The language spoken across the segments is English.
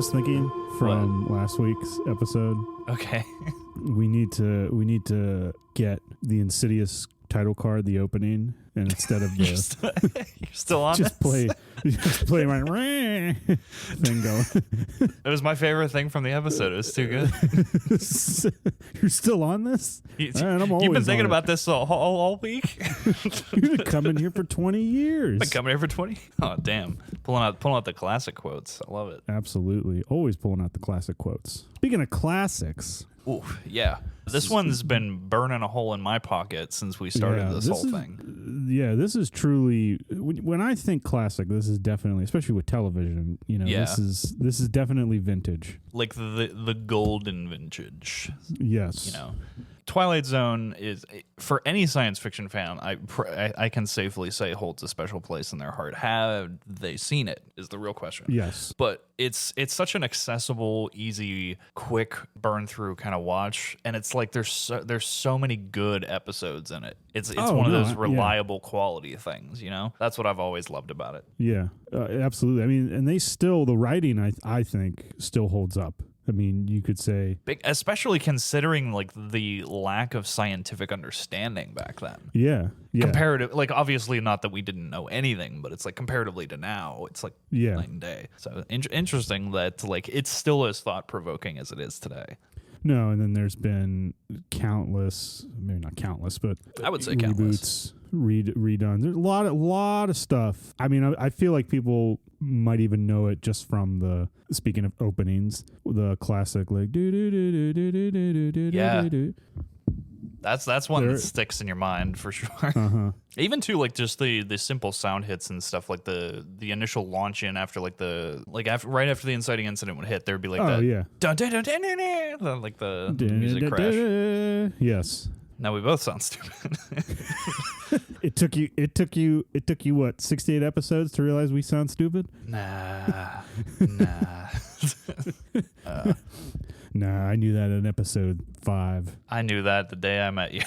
was thinking from last week's episode? Okay. We need to get the Insidious title card, the opening, and instead of the You're still on just this? play my thing going. It was my favorite thing from the episode. It was too good. You're still on this? Man, I'm always You've been thinking on about this all week? You've been coming here for 20 years. Been coming here for 20? Oh, damn. Pulling out the classic quotes. I love it. Absolutely. Always pulling out the classic quotes. Speaking of classics. Ooh, yeah. This one's been burning a hole in my pocket since we started this whole thing. Yeah, this is truly, when I think classic, this is definitely, especially with television, this is definitely vintage. Like the golden vintage. Yes. Twilight Zone is, for any science fiction fan, I can safely say holds a special place in their heart. Have they seen it is the real question. Yes. But it's such an accessible, easy, quick burn through kind of watch, and it's like there's so many good episodes in it. It's one of those reliable quality things, That's what I've always loved about it. Yeah, absolutely. I mean, and the writing I think still holds up. I mean, you could say... Especially considering, like, the lack of scientific understanding back then. Yeah. Comparative, like, obviously not that we didn't know anything, but it's, like, comparatively to now, it's, like, night and day. So, interesting that, like, it's still as thought-provoking as it is today. No, and then there's been countless, maybe not countless, but... I would say reboots, countless. Redone. There's a lot of stuff. I mean, I feel like people might even know it just from the, speaking of openings, the classic like do do do do do do do do do do. That's one that sticks in your mind for sure. Uh-huh. Even too, like just the simple sound hits and stuff, like the initial launch in after right after the inciting incident would hit, there'd be like dun, dun, dun, dun, dun, dun, like the music crash. Yes. Now we both sound stupid. It took you what, 68 episodes to realize we sound stupid? Nah. Nah, I knew that in episode 5. I knew that the day I met you.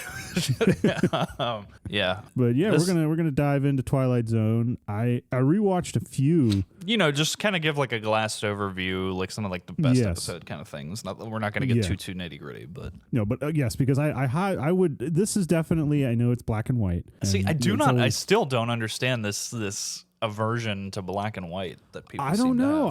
Yeah. But yeah, we're gonna dive into Twilight Zone. I rewatched a few. Just kind of give like a glassed overview, like some of like the best episode kind of things. We're not gonna get too nitty gritty, but no, but yes, because I would. This is definitely. I know it's black and white. See, I still don't understand this aversion to black and white that people. I don't know.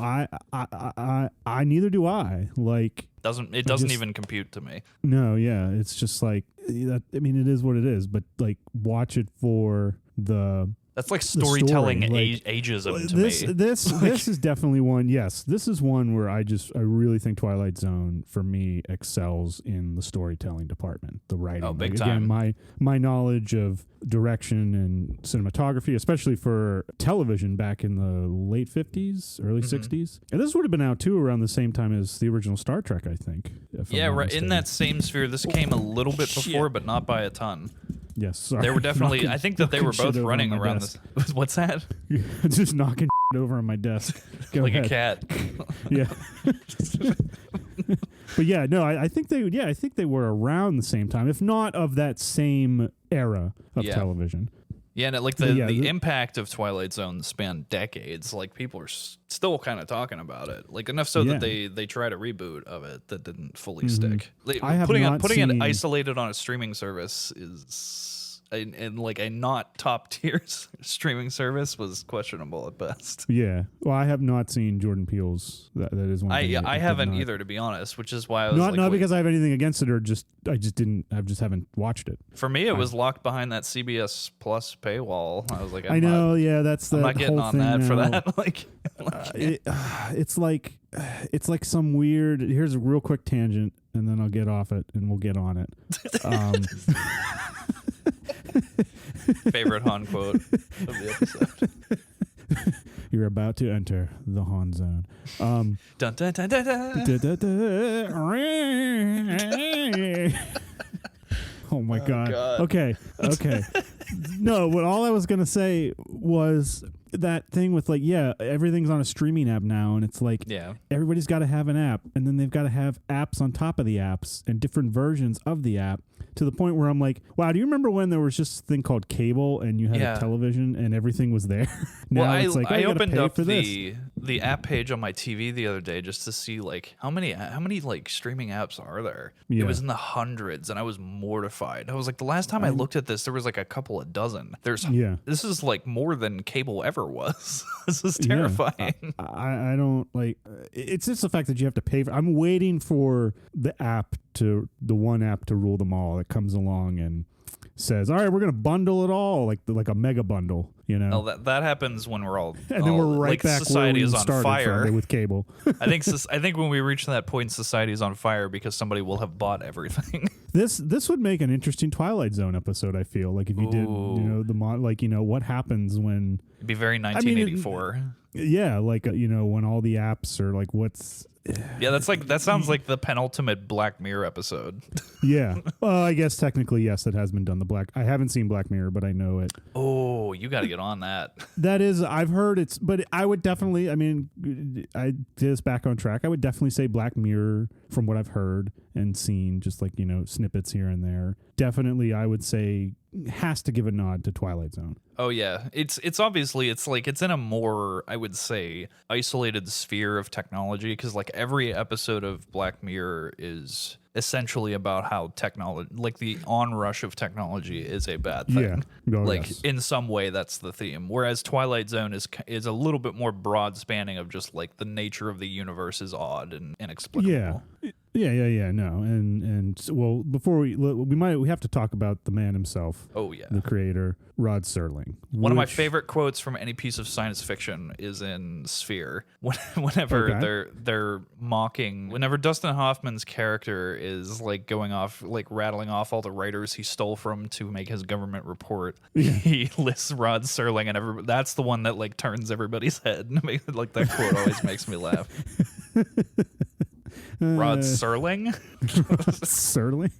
I neither do I. Like it doesn't even compute to me. No, yeah, it's just like that. I mean, it is what it is. But like, watch it for the. That's like storytelling ageism to me. This is definitely one. Yes, this is one where I really think Twilight Zone for me excels in the storytelling department, the writing. Oh, big time. Again, my knowledge of direction and cinematography, especially for television back in the late 50s, early 60s, and this would have been out too around the same time as the original Star Trek, I think. Yeah, right in that same sphere. This came a little bit before, but not by a ton. Yes, sorry. They were definitely. I think that they were both running around this. What's that? Just knocking over on my desk. Go like ahead. A cat. Yeah. But yeah, no, I think they were around the same time, if not of that same era of television. Yeah, and like the impact of Twilight Zone spanned decades. Like people are still kind of talking about it. Like enough so that they tried a reboot of it that didn't fully stick. Like, putting it isolated on a streaming service is. And like a not top tier streaming service was questionable at best. Yeah, well, I have not seen Jordan Peele's. That is one. I haven't either, to be honest. Which is why I was not because I have anything against it, or I just haven't watched it. For me, it was locked behind that CBS Plus paywall. I was like, I'm not getting on that for that. Like, it's like some weird. Here's a real quick tangent, and then I'll get off it, and we'll get on it. Favorite Han quote of the episode. You're about to enter the Han zone. Dun, dun, dun, dun, dun. Oh my God. Okay. No, all I was going to say was that thing with like, yeah, everything's on a streaming app now, and it's like, everybody's got to have an app, and then they've got to have apps on top of the apps and different versions of the app, to the point where I'm like, wow, do you remember when there was just a thing called cable and you had a television and everything was there? Now it's like, I opened up the app page on my TV the other day just to see like how many like streaming apps are there. It was in the hundreds, and I was mortified. I was like, the last time I looked at this, there was like a couple of dozen. This is like more than cable ever was. This is terrifying. I don't like. It's just the fact that you have to pay for. I'm waiting for the one app to rule them all, that comes along and says, all right, we're going to bundle it all, like a mega bundle, you know. No, that happens when we're all and then we're right like back society where we is on fire with cable. I think when we reach that point, society is on fire because somebody will have bought everything. This would make an interesting Twilight Zone episode, I feel like, if you did, what happens when it'd be very 1984. When all the apps are like, what's that sounds like the penultimate Black Mirror episode. Yeah. Well, I guess technically, yes, it has been done. I haven't seen Black Mirror, but I know it. Oh, you got to get on that. That is, I've heard but I would definitely, I just back on track. I would definitely say Black Mirror, from what I've heard and seen, just like, snippets here and there. Definitely, I would say, has to give a nod to Twilight Zone. Oh yeah, it's obviously it's in a more, I would say, isolated sphere of technology, because like every episode of Black Mirror is essentially about how technology, like the onrush of technology, is a bad thing. In some way that's the theme. Whereas Twilight Zone is a little bit more broad spanning of just like the nature of the universe is odd and inexplicable. Yeah. No, and well, before we have to talk about the man himself. Oh yeah, the creator, Rod Serling. One of my favorite quotes from any piece of science fiction is in Sphere. Whenever they're mocking, whenever Dustin Hoffman's character is like going off, like rattling off all the writers he stole from to make his government report, he lists Rod Serling, and that's the one that like turns everybody's head. Like that quote always makes me laugh. Rod Serling? Serling?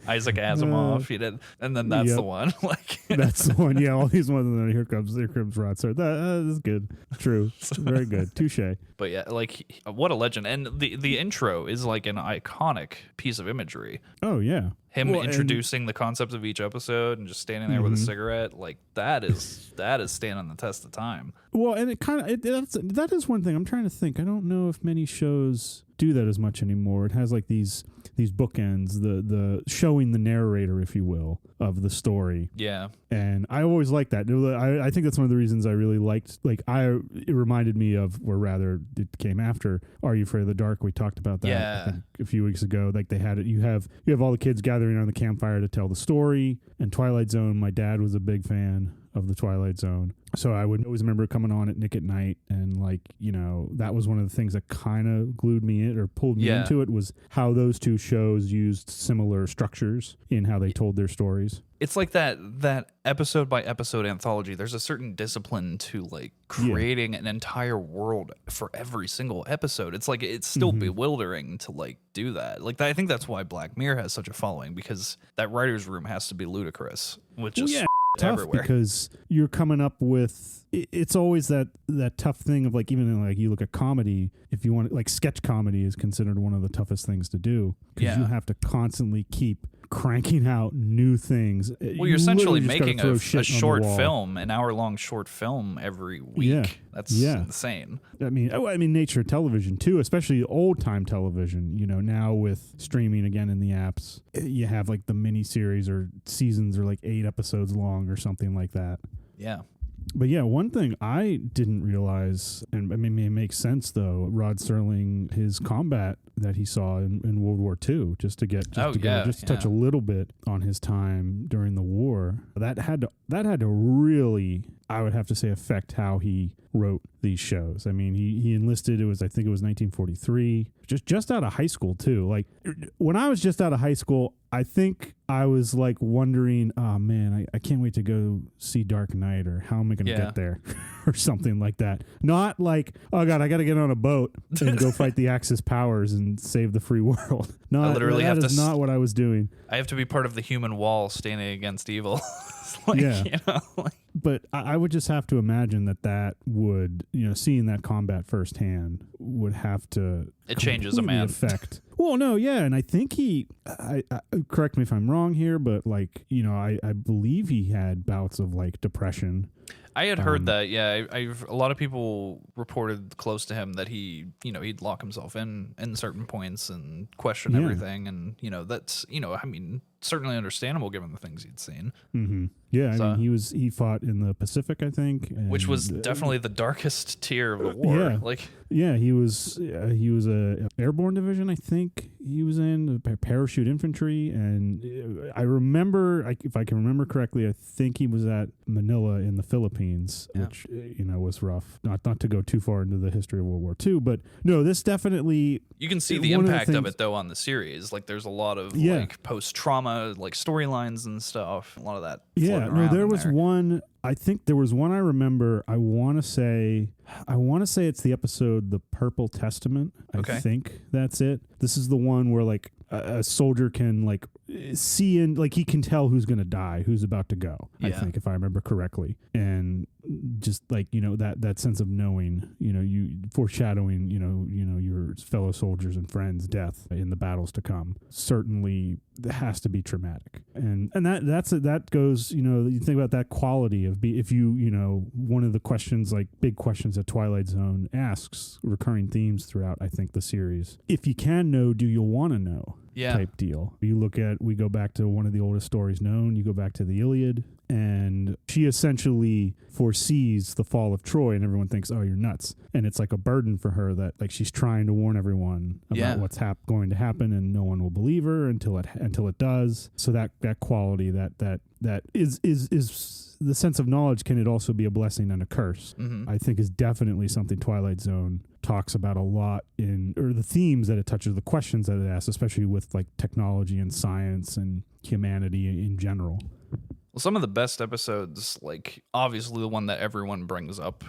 Isaac Asimov, he did, and then that's the one. Like that's the one. Yeah, all these ones, and then here comes Rod Serling. That is good. True. Very good. Touche. But yeah, like what a legend. And the intro is like an iconic piece of imagery. Oh yeah. Him introducing the concepts of each episode and just standing there with a cigarette, like that is standing the test of time. Well, and that is one thing I'm trying to think. I don't know if many shows do that as much anymore. It has like these bookends, the showing the narrator, if you will, of the story. Yeah. And I always liked that. I think that's one of the reasons I really liked, it reminded me of, or rather it came after Are You Afraid of the Dark? We talked about that I think a few weeks ago. Like they had it, you have all the kids gathering around the campfire to tell the story. And Twilight Zone, my dad was a big fan of the Twilight Zone. So I would always remember coming on at Nick at Night, and that was one of the things that kind of glued me in or pulled me into it, was how those two shows used similar structures in how they told their stories. It's like that episode by episode anthology. There's a certain discipline to like creating an entire world for every single episode. It's like, it's still bewildering to like do that. Like I think that's why Black Mirror has such a following, because that writer's room has to be ludicrous, which is tough everywhere. Because you're coming up with, it's always that tough thing of like, even in like you look at comedy, if you want, like sketch comedy is considered one of the toughest things to do, because you have to constantly keep cranking out new things. Well, you're essentially making a short film, an hour-long short film every week. Yeah. That's insane. I mean, nature of television too, especially old-time television. Now with streaming again in the apps, you have like the mini-series or seasons are like 8 episodes long or something like that. Yeah. But yeah, one thing I didn't realize, and I mean, it makes sense though, Rod Serling, his combat that he saw in World War II, just to touch a little bit on his time during the war, that had to really, I would have to say, affect how he wrote these shows. I mean, he enlisted, I think it was 1943, just out of high school too. Like when I was just out of high school, I think I was like wondering, oh man, I can't wait to go see Dark Knight, or how am I going to get there or something like that. Not like, oh God, I got to get on a boat and go fight the Axis powers and save the free world. No, I literally that is not what I was doing. I have to be part of the human wall standing against evil. but I would just have to imagine that would, seeing that combat firsthand would have to. It changes a man. Affect. Well, no, yeah, and I think I correct me if I'm wrong here, but like, I believe he had bouts of like depression. I had heard that, yeah. A lot of people reported close to him that he'd lock himself in certain points and question everything, and that's certainly understandable given the things he'd seen. Mm-hmm. Yeah, I mean, he fought in the Pacific, I think, which was definitely the darkest tier of the war. Yeah, he was a airborne division, I think he was in parachute infantry, and I remember, if I can remember correctly, I think he was at Manila in the Philippines, which was rough. Not to go too far into the history of World War II, but no, this definitely. You can see the impact of it though on the series. Like, there's a lot of like post trauma, like storylines and stuff. A lot of that. Yeah, no, there was one. I think there was one I remember. I want to say it's the episode "The Purple Testament." I think that's it. This is the one where like a soldier can like see and like he can tell who's going to die, who's about to go. Yeah. I think, if I remember correctly, and just like that sense of knowing, you foreshadowing, your fellow soldiers and friends' death in the battles to come. Certainly, has to be traumatic, and that goes. You think about that quality of if one of the questions, like big questions that Twilight Zone asks, recurring themes throughout, I think, the series. If you can know, do you want to know? Yeah. Type deal. We go back to one of the oldest stories known. You go back to the Iliad, and she essentially foresees the fall of Troy, and everyone thinks, oh, you're nuts. And it's like a burden for her that like she's trying to warn everyone about what's going to happen, and no one will believe her until it does. So that quality that is the sense of knowledge, can it also be a blessing and a curse? Mm-hmm. I think is definitely something Twilight Zone talks about a lot or the themes that it touches, the questions that it asks, especially with like technology and science and humanity in general. Well, some of the best episodes, like obviously the one that everyone brings up.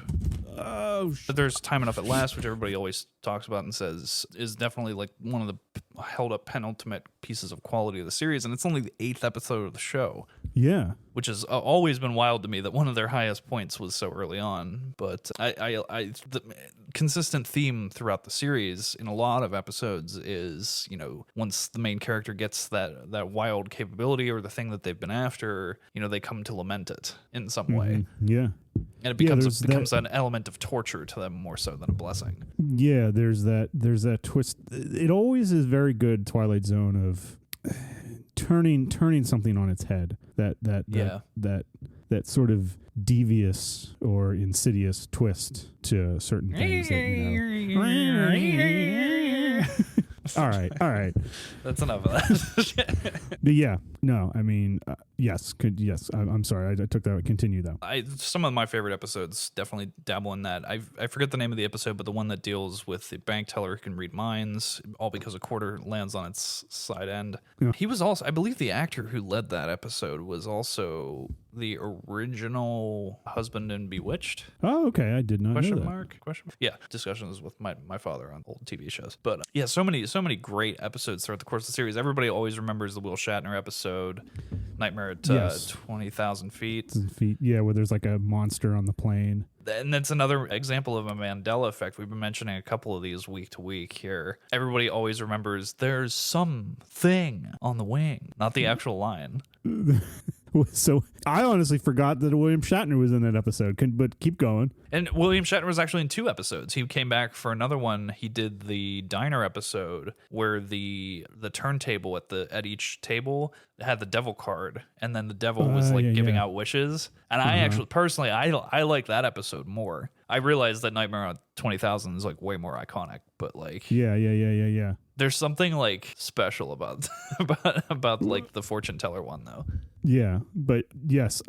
But there's Time Enough at Last, which everybody always talks about and says is definitely like one of the held up penultimate pieces of quality of the series, and it's only the 8th episode of the show. Yeah, which has always been wild to me that one of their highest points was so early on. But the consistent theme throughout the series in a lot of episodes is, once the main character gets that wild capability or the thing that they've been after, they come to lament it in some way. Yeah. And it becomes an element of torture to them more so than a blessing. Yeah, there's that twist. It always is very good, Twilight Zone, of turning something on its head. That sort of devious or insidious twist to certain things All right. That's enough of that. But yeah, no, I mean, yes. I'm sorry, I took that. Continue though. Some of my favorite episodes definitely dabble in that. I forget the name of the episode, but the one that deals with the bank teller who can read minds, all because a quarter lands on its side end. Yeah. He was also, I believe, the actor who led that episode was also the original husband in Bewitched. Oh, okay, I did not know that. Question mark? Yeah, discussions with my father on old TV shows. But yeah, so many great episodes throughout the course of the series. Everybody always remembers the Will Shatner episode, Nightmare at 20,000 Feet. Yeah, where there's like a monster on the plane. And that's another example of a Mandela effect. We've been mentioning a couple of these week to week here. Everybody always remembers there's something on the wing, not the actual line. So I honestly forgot that William Shatner was in that episode, but keep going. And William Shatner was actually in 2 episodes. He came back for another one. He did the diner episode where the turntable at each table had the devil card, and then the devil was giving out wishes. And I actually personally I like that episode more. I realized that Nightmare on 20,000 is like way more iconic, but like yeah. There's something like special about like the fortune teller one though. Yeah, but yes,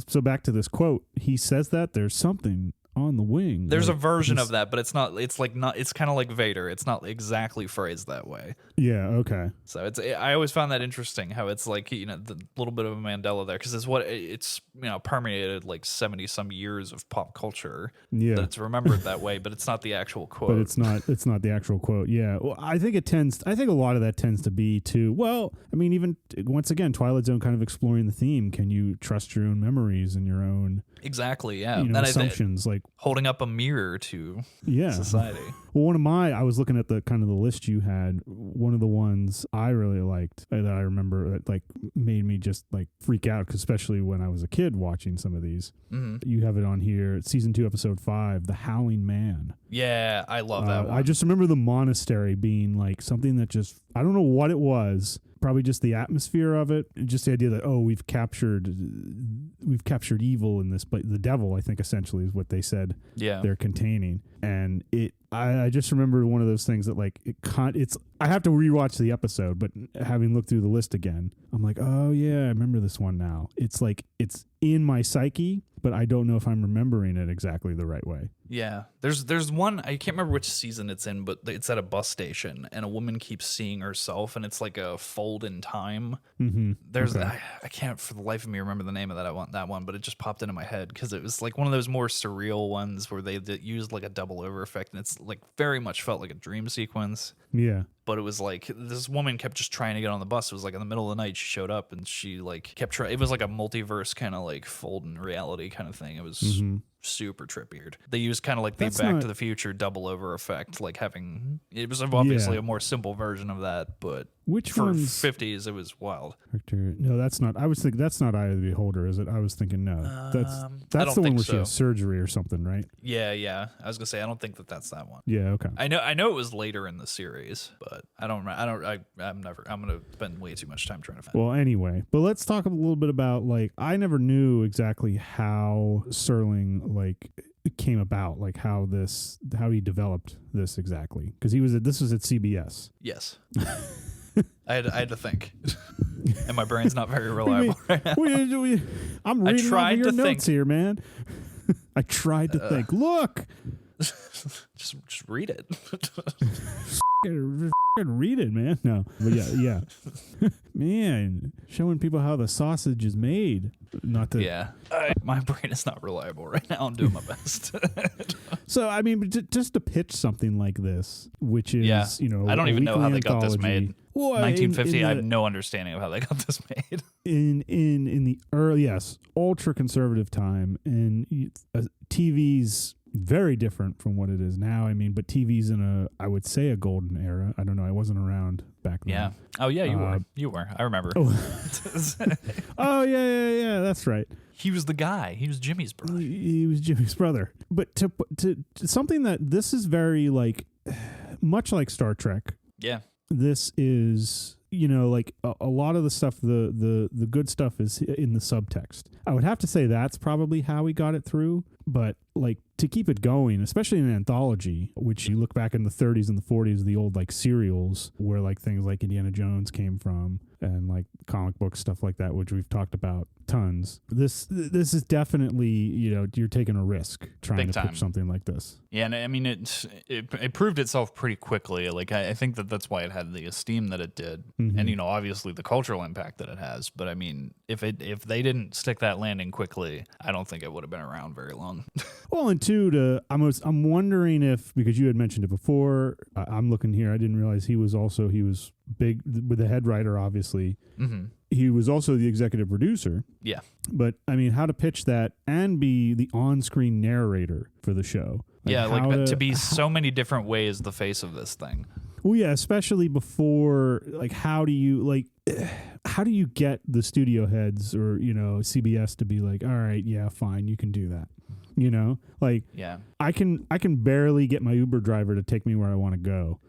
so back to this quote. He says that there's something on the wing. There's a version of that, but it's not. It's like not. It's kind of like Vader. It's not exactly phrased that way. Yeah. Okay. So I always found that interesting how it's like, you know, the little bit of a Mandela there, because it's you know, permeated like 70 some years of pop culture. Yeah. That it's remembered that way, but it's not the actual quote. But it's not the actual quote. Yeah. Well, I think a lot of that tends to be too. Well, I mean, even once again, Twilight Zone kind of exploring the theme. Can you trust your own memories and your own exactly? Yeah. You know, assumptions, like holding up a mirror to society. Well, I was looking at the kind of the list you had. One of the ones I really liked that I remember that like made me just like freak out, especially when I was a kid watching some of these. Mm-hmm. You have it on here. Season 2, episode 5, The Howling Man. Yeah, I love that one. I just remember the monastery being like something that just, I don't know what it was. Probably just the atmosphere of it, just the idea that we've captured evil in this, but the devil, I think, essentially is what they said. Yeah, they're containing, and I just remember one of those things that like it's. I have to rewatch the episode, but having looked through the list again, I'm like, oh yeah, I remember this one now. It's like it's in my psyche, but I don't know if I'm remembering it exactly the right way. Yeah, there's one, I can't remember which season it's in, but it's at a bus station, and a woman keeps seeing herself, and it's like a fold in time. Mm-hmm. There's I can't for the life of me remember the name of that one, but it just popped into my head because it was like one of those more surreal ones where they used like a double over effect, and it's like very much felt like a dream sequence. Yeah. But it was like this woman kept just trying to get on the bus. It was like in the middle of the night she showed up, and she like kept trying. It was like a multiverse kind of like fold in reality kind of thing. It was super trippy. They used kind of like the Back to the Future double over effect, like having it was obviously a more simple version of that, but for 50s it was wild. No, that's not. I was thinking that's not Eye of the Beholder, is it? I was thinking no. That's the one where she has surgery or something, right? Yeah. I was gonna say I don't think that's that one. Yeah, okay. I know it was later in the series, but I'm gonna spend way too much time trying to find. Well, anyway, but let's talk a little bit about like I never knew exactly how Serling like came about, like how he developed this exactly, because this was at CBS. Yes. I had to think, and my brain's not very reliable right now. I'm reading off of your notes here, man. I tried to think. Look, just read it. Read it, man. No, but yeah. Man, showing people how the sausage is made. Not to. Yeah, my brain is not reliable right now. I'm doing my best. So, I mean, just to pitch something like this, which is, you know, I don't even know how they got this made. Well, 1950. I have no understanding of how they got this made. In the early, ultra conservative time, and TV's very different from what it is now. I mean, but TV's in I would say a golden era. I don't know. I wasn't around back then. Yeah. Oh yeah, you were. You were. I remember. Oh yeah. That's right. He was the guy. He was Jimmy's brother. He was Jimmy's brother. But to something that this is very like, much like Star Trek. Yeah. This is, you know, like a lot of the stuff, the good stuff is in the subtext. I would have to say that's probably how he got it through. But like to keep it going, especially in an anthology, which you look back in the 30s and the 40s, the old like serials where like things like Indiana Jones came from, and like comic book stuff like that, which we've talked about tons. This is definitely, you know, you're taking a risk trying to pitch something like this. Yeah, and I mean it proved itself pretty quickly. Like I think that's why it had the esteem that it did, and you know, obviously the cultural impact that it has. But I mean, if they didn't stick that landing quickly, I don't think it would have been around very long. Well, and two, I'm wondering if, because you had mentioned it before, I'm looking here, I didn't realize he was big with the head writer, obviously. Mm-hmm. He was also the executive producer. Yeah. But I mean, how to pitch that and be the on-screen narrator for the show. Like to be so many different ways the face of this thing. Well, yeah, especially before, like, how do you get the studio heads or, you know, CBS to be like, all right, yeah, fine, you can do that. You know, like, yeah, I can barely get my Uber driver to take me where I want to go,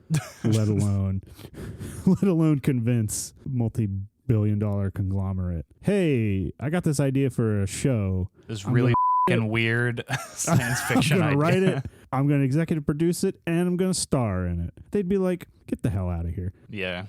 let alone convince multi-billion-dollar conglomerate. Hey, I got this idea for a show. This really weird science fiction idea. I'm going to write it. I'm going to executive produce it, and I'm going to star in it. They'd be like, get the hell out of here. Yeah.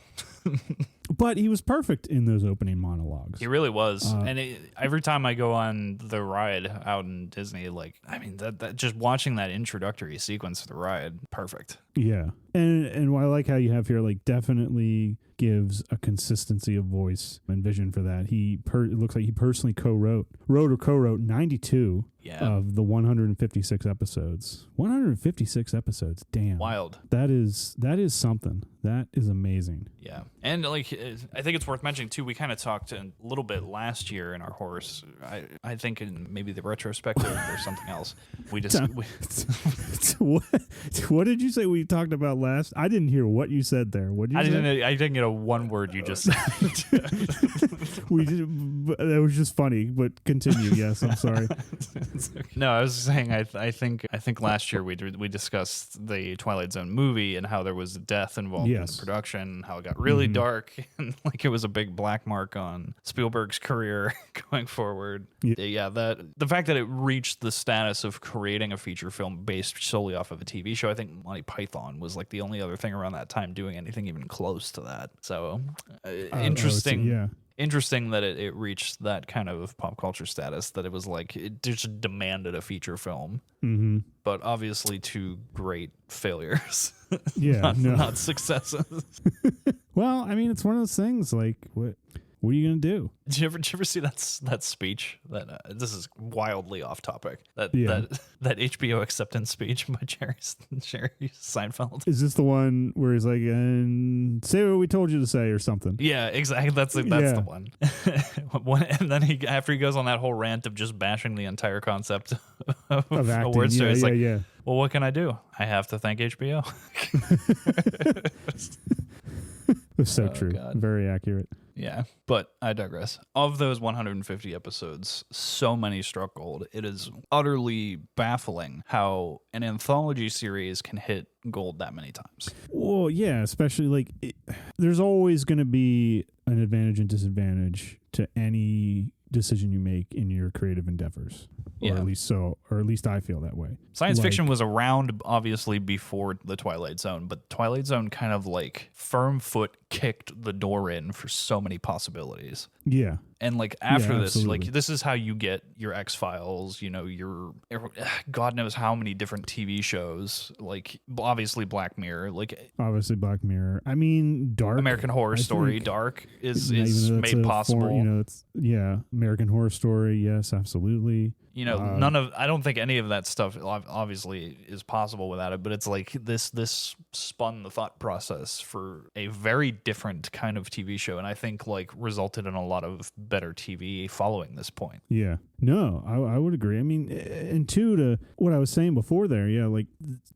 But he was perfect in those opening monologues. He really was. And every time I go on the ride out in Disney, like, I mean, that just watching that introductory sequence of the ride, perfect. Yeah. And I like how you have here, like, definitely gives a consistency of voice and vision for that. It looks like he personally co-wrote 92 of the 156 episodes. 156 episodes. Damn. Wild. That is something. That is amazing. Yeah. And like, I think it's worth mentioning too, we kind of talked a little bit last year in our horse. I think in maybe the retrospective or something else. We just what did you say we talked about last? I didn't hear what you said there. What did you say? I didn't get a one word you just said. That was just funny, but continue. Yes, I'm sorry. No, I was saying I think last year we discussed the Twilight Zone movie and how there was death involved in the production, how it got really dark and like it was a big black mark on Spielberg's career going forward. Yeah, the fact that it reached the status of creating a feature film based solely off of a TV show. I think Monty Python was like the only other thing around that time doing anything even close to that. So interesting. Interesting that it reached that kind of pop culture status, that it was like it just demanded a feature film. Mm-hmm. But obviously two great failures. Yeah, not successes. Well, I mean, it's one of those things like what are you gonna do? Did you ever see that speech? That this is wildly off topic. That HBO acceptance speech by Jerry Seinfeld. Is this the one where he's like, "And say what we told you to say" or something? Yeah, exactly. That's the one. And then after he goes on that whole rant of just bashing the entire concept of award show, he's like, "Well, what can I do? I have to thank HBO." It's so true. God. Very accurate. Yeah, but I digress. Of those 150 episodes, so many struck gold. It is utterly baffling how an anthology series can hit gold that many times. Well, yeah, especially like there's always going to be an advantage and disadvantage to any decision you make in your creative endeavors. Or at least I feel that way. Science fiction was around obviously before the Twilight Zone, but Twilight Zone kind of like firm foot kicked the door in for so many possibilities. Yeah. And like after this, like this is how you get your X-Files, you know, your God knows how many different TV shows, like obviously Black Mirror, I mean, Dark. American Horror Story, Dark is made possible. American Horror Story, yes, absolutely. You know, I don't think any of that stuff obviously is possible without it, but it's like this spun the thought process for a very different kind of TV show, and I think like resulted in a lot of better TV following this point. Yeah. No, I would agree. I mean, and two, to what I was saying before there, like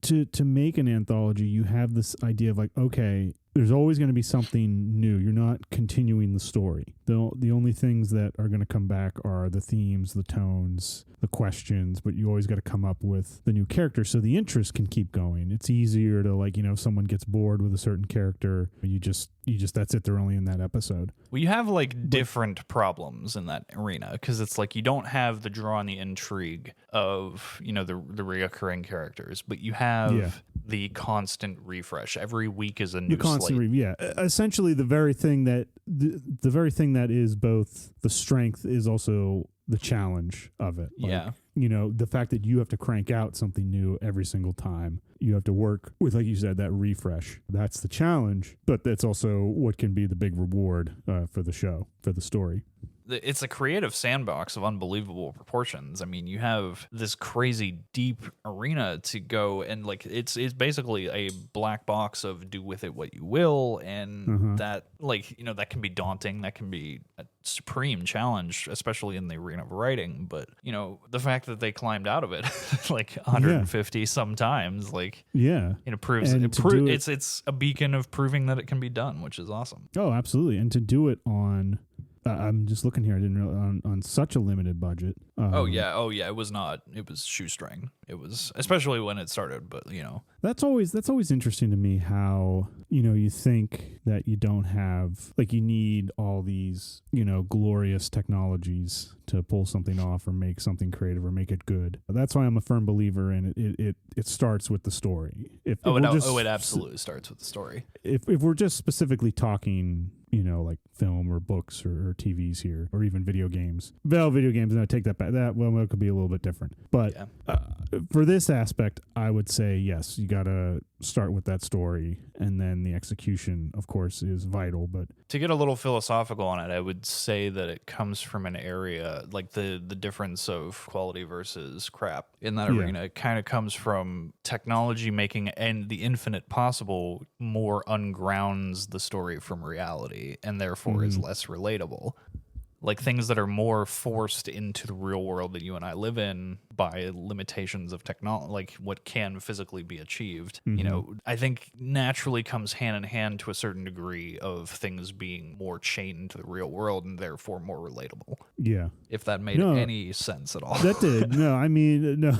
to make an anthology, you have this idea of like, okay, there's always going to be something new. You're not continuing the story. The only things that are going to come back are the themes, the tones, the questions, but you always got to come up with the new character so the interest can keep going. It's easier to like, if someone gets bored with a certain character, you just that's it. They're only in that episode. Well, you have like different problems in that arena because it's like you don't have the draw and the intrigue of, the reoccurring characters, but you have the constant refresh. Every week is a new slate. Essentially the very thing that is both the strength is also the challenge of it. Like, the fact that you have to crank out something new every single time. You have to work with, like you said, that refresh. That's the challenge, but that's also what can be the big reward for the show, for the story. It's a creative sandbox of unbelievable proportions. I mean, you have this crazy deep arena to go, and like it's basically a black box of do with it what you will, and that that can be daunting. That can be a supreme challenge, especially in the arena of writing. But the fact that they climbed out of it like 150 sometimes, like proves it's a beacon of proving that it can be done, which is awesome. Oh, absolutely, and to do it on. I'm just looking here. I didn't realize on such a limited budget. Oh yeah, it was not. It was shoestring. It was, especially when it started. But that's always interesting to me. How you think that you don't have, like, you need all these glorious technologies to pull something off or make something creative or make it good. That's why I'm a firm believer in it. It starts with the story. It absolutely starts with the story. If we're just specifically talking, like film or books or TVs here, or even video games. Well, video games, and I take that back. That could be a little bit different. But for this aspect, I would say yes, you got to start with that story, and then the execution, of course, is vital. But to get a little philosophical on it, I would say that it comes from an area like the difference of quality versus crap in that arena. It kind of comes from technology making and the infinite possible more ungrounds the story from reality, and therefore is less relatable. Like things that are more forced into the real world that you and I live in by limitations of technology, like what can physically be achieved, I think naturally comes hand in hand to a certain degree of things being more chained to the real world and therefore more relatable. Yeah. If that made any sense at all. That did. No, I mean, no.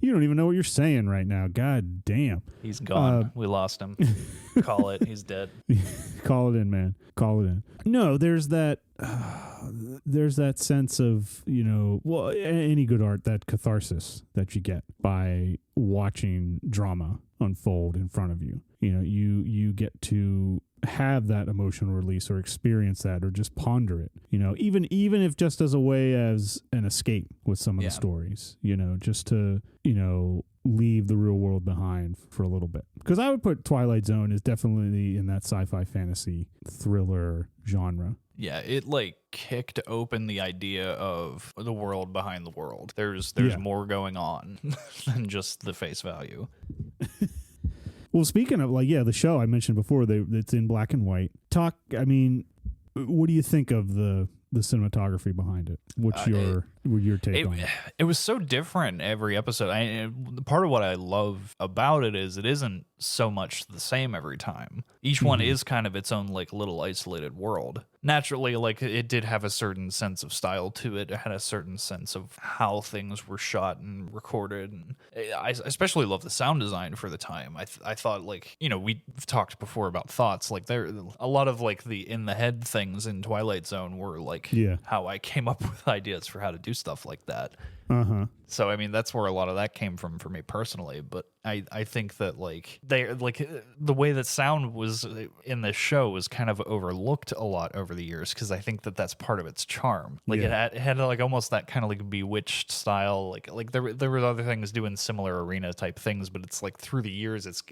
You don't even know what you're saying right now. God damn. He's gone. We lost him. Call it. He's dead. Call it in, man. Call it in. No, there's that sense of, any good art, that catharsis that you get by watching drama unfold in front of you. You get to have that emotional release or experience that or just ponder it, even if just as a way as an escape with some of the stories, just to, leave the real world behind for a little bit. Because I would put Twilight Zone is definitely in that sci-fi fantasy thriller genre. Yeah, it kicked open the idea of the world behind the world. There's more going on than just the face value. Well, speaking of the show I mentioned before, it's in black and white. What do you think of the cinematography behind it? What's your take on it? It was so different every episode. Part of what I love about it is it isn't so much the same every time. Each one is kind of its own little isolated world. Naturally, it did have a certain sense of style to it. It had a certain sense of how things were shot and recorded. And I especially love the sound design for the time. I thought we've talked before about thoughts. There a lot of the in the head things in Twilight Zone were how I came up with ideas for how to do stuff like that. So that's where a lot of that came from for me personally. But I think that the way that sound was in this show was kind of overlooked a lot over the years, because I think that that's part of its charm. It had almost that kind of Bewitched style. There were other things doing similar arena type things, but it's through the years it's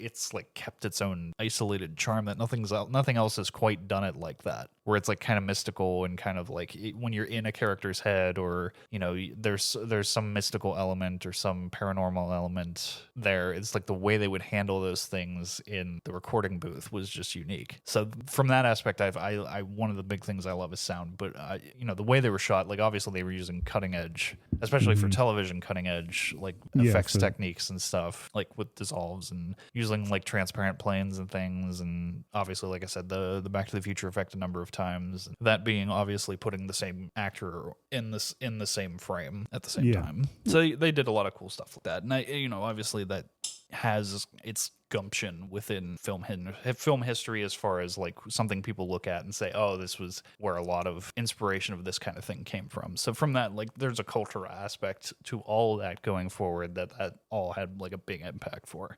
kept its own isolated charm that nothing else has quite done it like that. Where it's kind of mystical and kind of when you're in a character's head, or there's some mystical element or some paranormal element there. It's the way they would handle those things in the recording booth was just unique. So from that aspect, I one of the big things I love is sound. But the way they were shot, obviously they were using cutting edge, especially for television, cutting edge effects techniques and stuff, with dissolves and using transparent planes and things. And obviously, like I said, the Back to the Future effect a number of times. That being obviously putting the same actor in the same frame at the same time. So they did a lot of cool stuff like that. And obviously that has its gumption within film history, as far as something people look at and say, oh, this was where a lot of inspiration of this kind of thing came from. So from that, there's a cultural aspect to all of that going forward that all had a big impact for.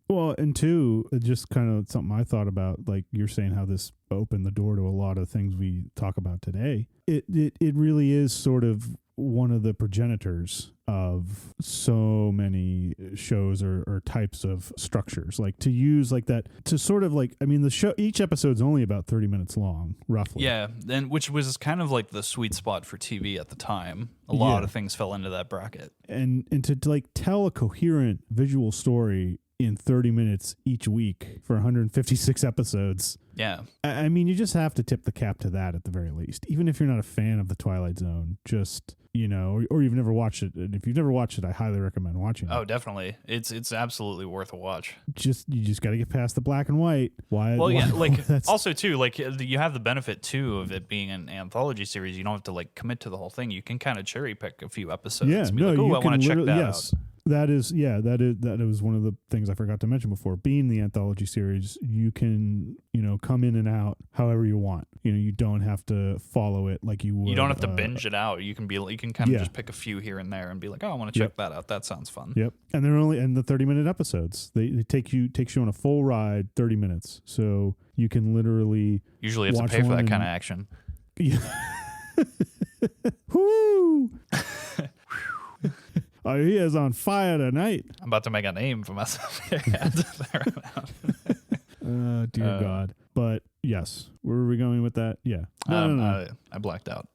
Well, and two, just kind of something I thought about, you're saying how this opened the door to a lot of things we talk about today. It really is sort of one of the progenitors of so many shows or types of structures, to use that to sort of the show, each episode's only about 30 minutes long, roughly. Yeah, and which was kind of the sweet spot for TV at the time. A lot of things fell into that bracket. And to tell a coherent visual story in 30 minutes each week for 156 episodes. Yeah. I mean, you just have to tip the cap to that at the very least. Even if you're not a fan of the Twilight Zone, just, you know, or you've never watched it. And if you've never watched it, I highly recommend watching it. Oh, definitely. It's absolutely worth a watch. You just got to get past the black and white. Also too, like you have the benefit too of it being an anthology series. You don't have to like commit to the whole thing. You can kind of cherry pick a few episodes. Yeah, and be like, I want to check that out. That was one of the things I forgot to mention before. Being the anthology series, you can, you know, come in and out however you want. You know, you don't have to follow it like you would. You don't have to binge it out. You can kind of just pick a few here and there and be like, oh, I want to check that out. That sounds fun. Yep. And they're only the 30-minute episodes. They takes you on a full ride, 30 minutes. So you can literally usually have to pay for that kind of action. Yeah. Whoo! Oh, he is on fire tonight. I'm about to make a name for myself here. Dear God. But yes, where were we going with that? Yeah. No. I blacked out.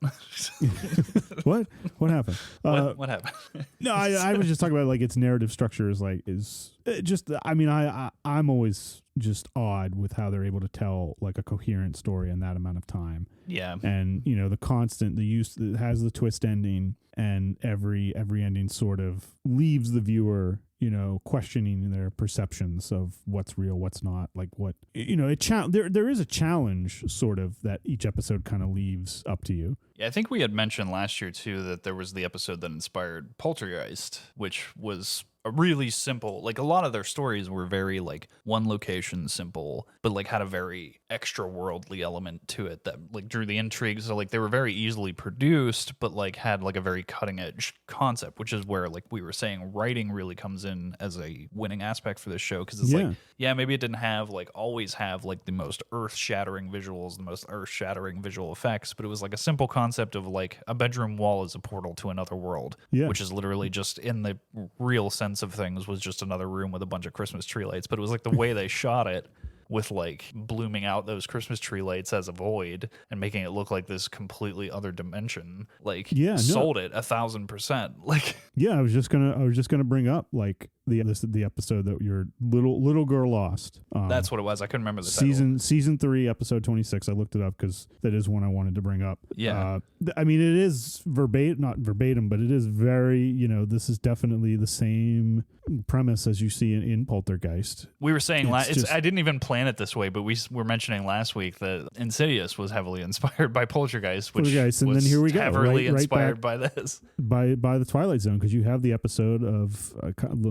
What? What happened? What happened? No, I was just talking about like its narrative structure is just. I mean, I'm always just awed with how they're able to tell like a coherent story in that amount of time. Yeah. And you know the use that has the twist ending, and every ending sort of leaves the viewer, you know, questioning their perceptions of what's real, what's not. Like what, you know, there is a challenge sort of that each episode kind of leaves up to you. Yeah, I think we had mentioned last year too that there was the episode that inspired Poltergeist, which was a really simple, like a lot of their stories were very like one location simple, but like had a very extra worldly element to it that like drew the intrigue. So like they were very easily produced, but like had like a very cutting edge concept, which is where like we were saying writing really comes in as a winning aspect for this show. Cause it's like, yeah, maybe it didn't have like always have like the most earth shattering visuals, the most earth shattering visual effects, but it was like a simple concept of like a bedroom wall is a portal to another world, which is literally just in the real sense of things was just another room with a bunch of Christmas tree lights. But it was like the way they shot it with like blooming out those Christmas tree lights as a void and making it look like this completely other dimension, like sold it 1,000%. Like, yeah, I was just gonna bring up like the episode that your little girl lost. That's what it was. I couldn't remember the season 3, episode 26. I looked it up because that is one I wanted to bring up. Yeah, I mean it is not verbatim, but it is very, you know, this is definitely the same premise as you see in Poltergeist. We were saying I didn't even plan it this way, but we were mentioning last week that Insidious was heavily inspired by Poltergeist, which was and then here we go, heavily inspired by this, by the Twilight Zone, because you have the episode of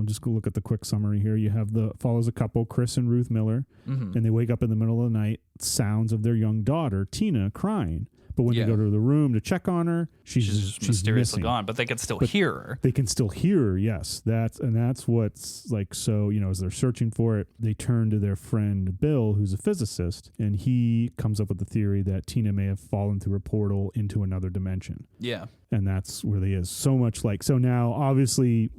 just go look at the quick summary here. You have follows a couple, Chris and Ruth Miller, and they wake up in the middle of the night, sounds of their young daughter Tina crying. But when they go to the room to check on her, she's mysteriously missing. gone. But they can still hear her. They can still hear her, yes. That's what's like. So, you know, as they're searching for it, they turn to their friend Bill, who's a physicist, and he comes up with the theory that Tina may have fallen through a portal into another dimension. Yeah, and that's where they is. So much like so now, obviously.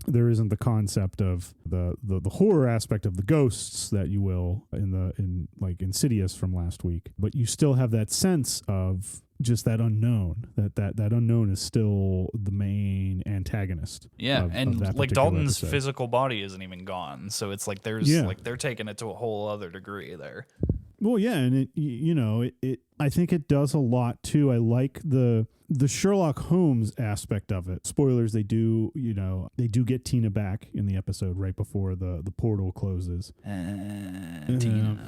There isn't the concept of the horror aspect of the ghosts that you will in like Insidious from last week, but you still have that sense of just that unknown. That unknown is still the main antagonist. Yeah, and like Dalton's physical body isn't even gone, so it's like like they're taking it to a whole other degree there. Well, yeah, and it I think it does a lot too. I like the Sherlock Holmes aspect of it. Spoilers, they do get Tina back in the episode right before the portal closes. Tina.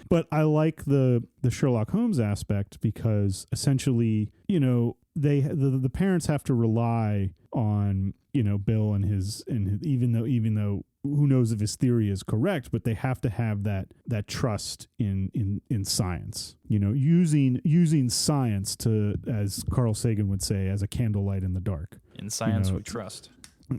But I like the Sherlock Holmes aspect because essentially, you know, the parents have to rely on, you know, Bill and his even though who knows if his theory is correct, but they have to have that trust in science, you know, using science to, as Carl Sagan would say, as a candlelight in the dark. In science, we trust.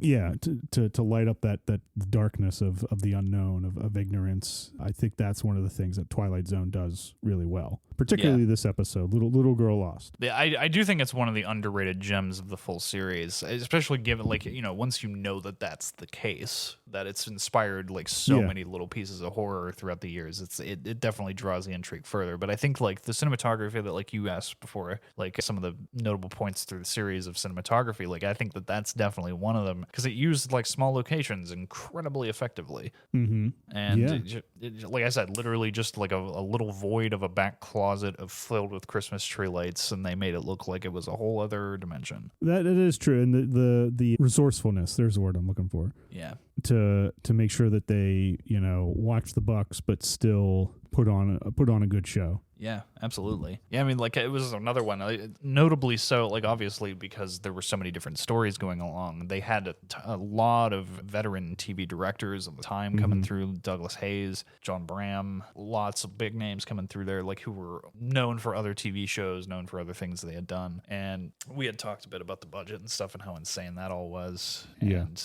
Yeah, to light up that darkness of the unknown, of ignorance. I think that's one of the things that Twilight Zone does really well. Particularly this episode, Little Girl Lost. Yeah, I do think it's one of the underrated gems of the full series, especially given, like, you know, once you know that that's the case, that it's inspired like so many little pieces of horror throughout the years. It definitely draws the intrigue further. But I think like the cinematography that like you asked before, like some of the notable points through the series of cinematography, like I think that's definitely one of them. them because it used like small locations incredibly effectively. Mm-hmm. And like I said, literally just like a little void of a back closet filled with Christmas tree lights, and they made it look like it was a whole other dimension. That it is true, and the resourcefulness, there's the word I'm looking for. Yeah. To make sure that they, watch the Bucks but still put on a good show. Yeah, absolutely. Yeah, I mean, like, it was another one, notably so, like, obviously, because there were so many different stories going along. They had a lot of veteran TV directors of the time coming through, Douglas Hayes, John Bram, lots of big names coming through there, like, who were known for other TV shows, known for other things they had done. And we had talked a bit about the budget and stuff and how insane that all was. And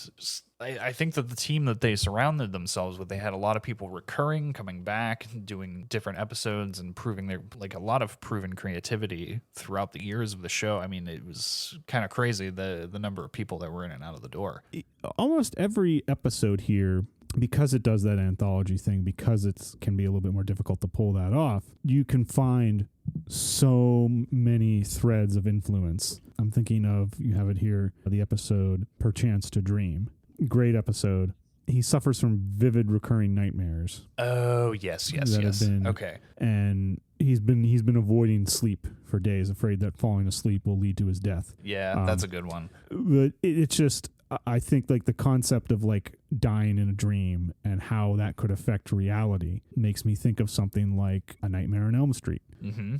I think that the team that they surrounded themselves with, they had a lot of people recurring, coming back, doing different episodes and proving their, like, a lot of proven creativity throughout the years of the show. I mean, it was kind of crazy, the number of people that were in and out of the door. Almost every episode here, because it does that anthology thing, because it can be a little bit more difficult to pull that off, you can find so many threads of influence. I'm thinking of, you have it here, the episode Perchance to Dream. Great episode. He suffers from vivid recurring nightmares. Oh, yes. Okay. And he's been avoiding sleep for days, afraid that falling asleep will lead to his death. Yeah, that's a good one. But it's just, I think, like, the concept of, like, dying in a dream and how that could affect reality makes me think of something like A Nightmare on Elm Street.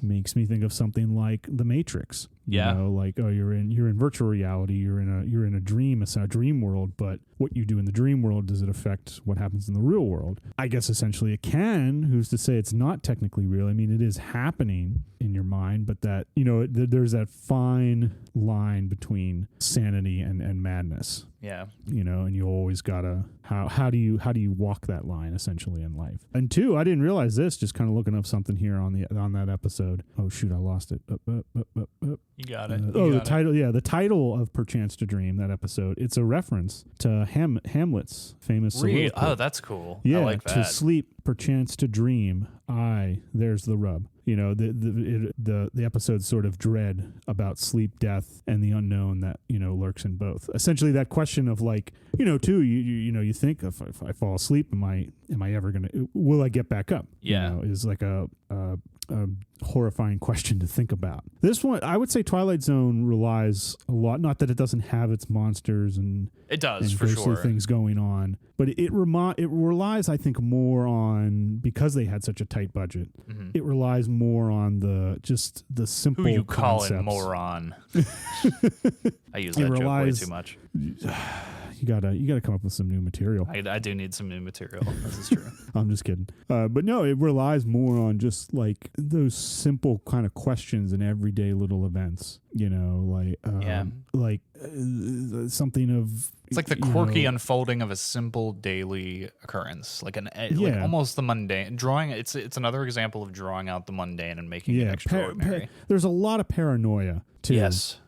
Makes me think of something like The Matrix. You know, like, oh, you're in virtual reality, you're in a dream, it's a dream world, but what you do in the dream world, does it affect what happens in the real world? I guess essentially it can. Who's to say it's not technically real? I mean, it is happening in your mind, but that, there's that fine line between sanity and madness. Yeah. And you always gotta, how do you walk that line essentially in life? And two, I didn't realize this, just kind of looking up something here on that episode. Oh shoot, I lost it. You got it. The title of Perchance to Dream, that episode, it's a reference to Hamlet's famous soliloquy. Oh, that's cool. Yeah, I like that. To sleep, perchance to dream, there's the rub. The episode's sort of dread about sleep, death, and the unknown that, lurks in both. Essentially that question of, like, too, you think, if I fall asleep, am I ever will I get back up? Yeah. Is like a horrifying question to think about. This one, I would say Twilight Zone relies a lot, not that it doesn't have its monsters and it does, and for sure, things going on, but it relies, I think, more on, because they had such a tight budget, it relies more on the simple who you concepts. Call it moron. I use that joke way too much. You gotta come up with some new material. I do need some new material. This is true. I'm just kidding. But no, it relies more on just, like, those simple kind of questions in everyday little events. Something of, it's like the quirky unfolding of a simple daily occurrence, like like almost the mundane. Drawing it's another example of drawing out the mundane and making it extraordinary. There's a lot of paranoia too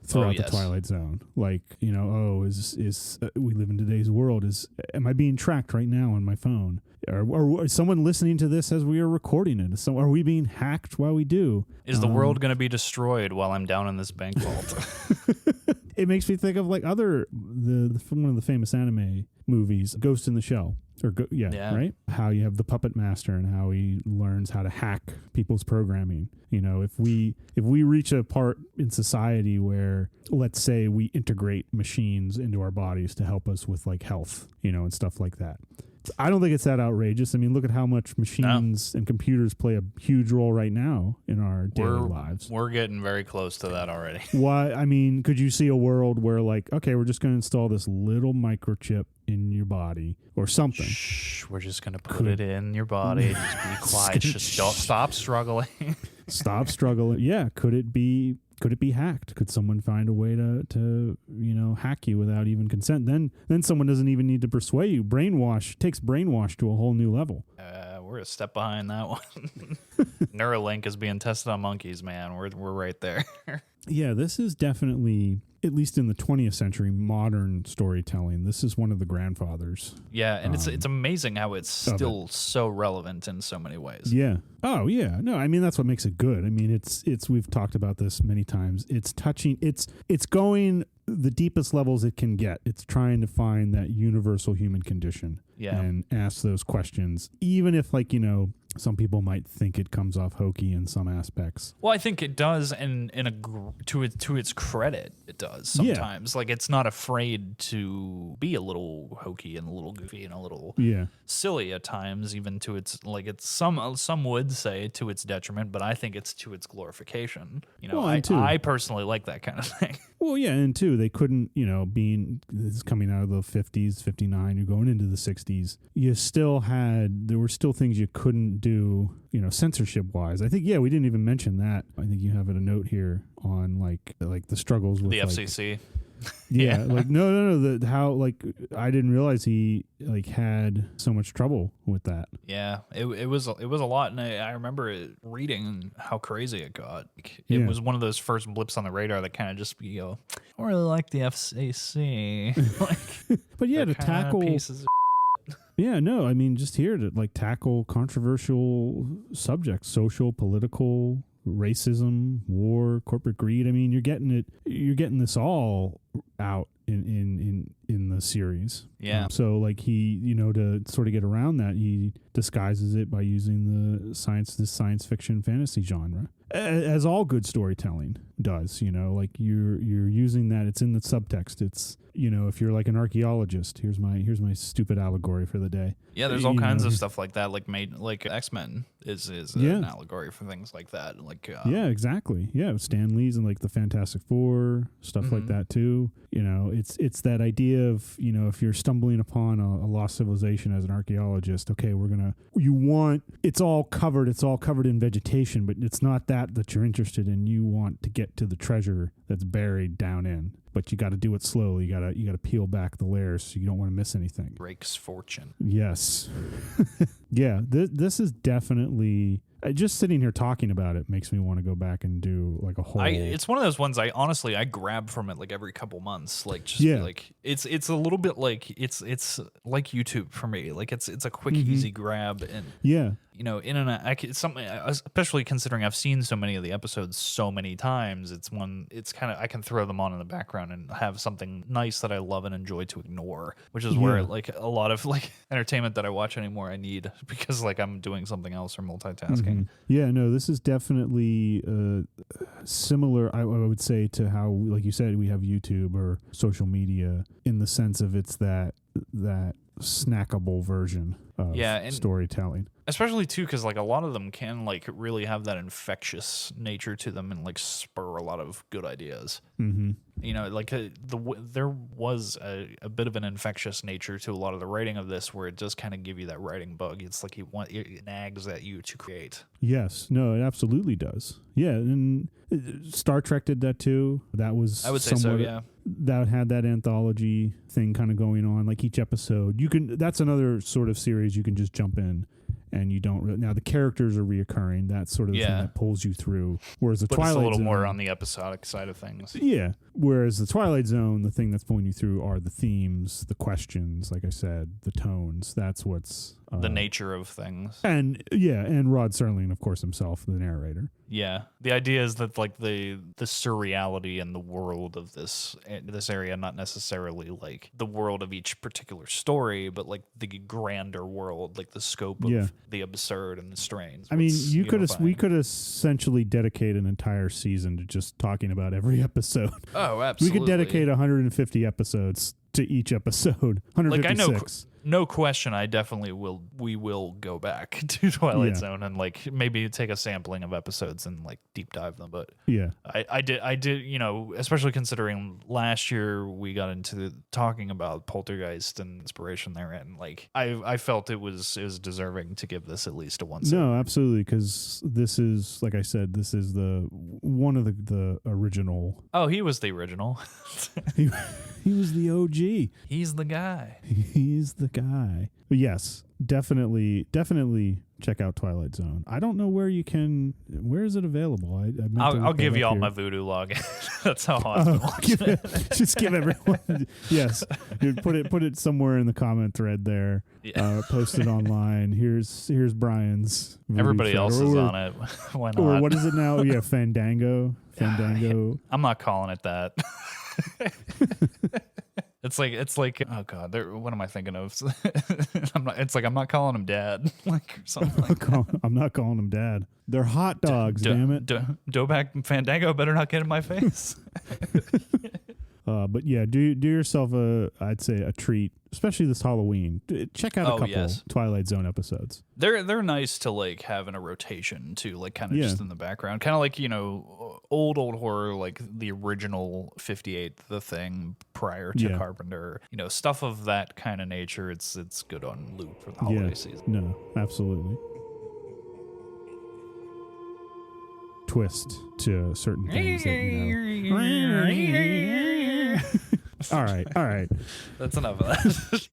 throughout the yes. Twilight Zone. Like, is we live in today's world? Am I being tracked right now on my phone? Or is someone listening to this as we are recording it? So are we being hacked while we do? Is the world going to be destroyed while I'm down in this bank vault? It makes me think of, like, one of the famous anime movies, Ghost in the Shell. Right? How you have the puppet master and how he learns how to hack people's programming. If we reach a part in society where, let's say, we integrate machines into our bodies to help us with, like, health, and stuff like that. I don't think it's that outrageous. I mean, look at how much machines and computers play a huge role right now in our daily lives. We're getting very close to that already. Why? I mean, could you see a world where, like, okay, we're just going to install this little microchip in your body or something? Shh, we're just going to put it in your body. Just be quiet. Just don't stop struggling. Stop struggling. Yeah. Could it be hacked? Could someone find a way to hack you without even consent? Then someone doesn't even need to persuade you. Takes brainwash to a whole new level. We're a step behind that one. Neuralink is being tested on monkeys, man. We're right there. Yeah, this is definitely at least in the 20th century, modern storytelling, this is one of the grandfathers. Yeah, and it's amazing how it's still so relevant in so many ways. Yeah. Oh, yeah. No, I mean, that's what makes it good. I mean, it's we've talked about this many times. It's touching, it's going the deepest levels it can get. It's trying to find that universal human condition and ask those questions, even if, like, you know, some people might think it comes off hokey in some aspects. Well, I think it does, and to its credit, it does sometimes. Like, it's not afraid to be a little hokey and a little goofy and a little silly at times, even to its, like, it's some would say to its detriment, but I think it's to its glorification. You know, well, I personally like that kind of thing. Well, yeah, and two, they couldn't, you know, this is coming out of the 50s, 59, you're going into the 60s, there were still things you couldn't do, you know, censorship-wise. I think, we didn't even mention that. I think you have a note here on, like the struggles with the FCC. Like, no, how, like, I didn't realize he, like, had so much trouble with that. Yeah, it was a lot, and I remember reading how crazy it got. It was one of those first blips on the radar that kind of just I don't really like the FCC. Like, but to tackle pieces of yeah, no, I mean, just here to, like, tackle controversial subjects, social, political, racism, war, corporate greed. I mean, you're getting this all out in the series. Yeah. So, like, he, you know, to sort of get around that, he disguises it by using this science fiction fantasy genre, as all good storytelling does. You know, like, you're using that. It's in the subtext. It's, you know, if you're like an archaeologist, here's my stupid allegory for the day. Yeah, there's all kinds of stuff like that, like X-Men is an allegory for things like that. Like yeah, exactly. Yeah, Stan Lee's and, like, the Fantastic Four, stuff like that too. You know, it's that idea of, you know, if you're stumbling upon a lost civilization as an archaeologist, okay, it's all covered in vegetation, but it's not that you're interested in. You want to get to the treasure that's buried down in. But you got to do it slowly. You got to peel back the layers so you don't want to miss anything. Drake's fortune. Yes. Yeah, this is definitely... just sitting here talking about it makes me want to go back and do, like, a whole... It's one of those ones I grab from it, like, every couple months. Like, just like it's a little bit like it's like YouTube for me. Like, it's a quick, easy grab, and you know, it's something, especially considering I've seen so many of the episodes so many times. It's kind of, I can throw them on in the background and have something nice that I love and enjoy to ignore, which is where, like, a lot of, like, entertainment that I watch anymore I need because, like, I'm doing something else or multitasking. Yeah, no, this is definitely similar, I would say, to how, like you said, we have YouTube or social media, in the sense of it's that snackable version of storytelling. Especially, too, because, like, a lot of them can, like, really have that infectious nature to them and, like, spur a lot of good ideas. Mm-hmm. You know, like, there was a bit of an infectious nature to a lot of the writing of this, where it does kind of give you that writing bug. It's like it nags at you to create. Yes. No, it absolutely does. Yeah, and Star Trek did that, too. That was... I would say so, yeah. That had that anthology thing kind of going on. Like, each episode, that's another sort of series you can just jump in. And you don't really... Now, the characters are reoccurring. That's sort of the thing that pulls you through. Whereas the Twilight Zone... It's a little more on the episodic side of things. Yeah. Whereas the Twilight Zone, the thing that's pulling you through are the themes, the questions, like I said, the tones. That's what's... the nature of things. And Rod Serling, of course, himself, the narrator. Yeah. The idea is that, like, the surreality and the world of this area, not necessarily, like, the world of each particular story, but, like, the grander world, like the scope of the absurd and the strange. I mean, we could essentially dedicate an entire season to just talking about every episode. Oh, absolutely. We could dedicate 150 episodes to each episode. 156. No question, I definitely will. We will go back to Twilight Zone and, like, maybe take a sampling of episodes and, like, deep dive them. But I did, you know, especially considering last year we got into talking about Poltergeist and inspiration there, and, like, I felt it was deserving to give this at least a once. No, absolutely, because this is, like I said, this is one of the original. Oh, he was the original. He was the OG. He's the guy. He's the guy. But yes, definitely check out Twilight Zone. I don't know where you can. Where is it available? I'll give you all my Voodoo login. That's how I watch it. Just give everyone. Yes, put it somewhere in the comment thread there. Yeah. Post it online. Here's Brian's. Everybody else is on it. Why not? Or what is it now? Yeah, Fandango. I'm not calling it that. It's like oh god, what am I thinking of? I'm not calling him dad, like something like that. I'm not calling him dad. They're hot dogs, damn it. Doback Fandango better not get in my face. But yeah, do yourself I'd say a treat, especially this Halloween. Check out a couple Twilight Zone episodes. They're nice to like have in a rotation too, like kind of just in the background, kind of like old horror, like the original 58, The Thing prior to Carpenter, stuff of that kind of nature. It's good on loop for the holiday season. No, absolutely. Twist to certain things that all right. That's enough of that.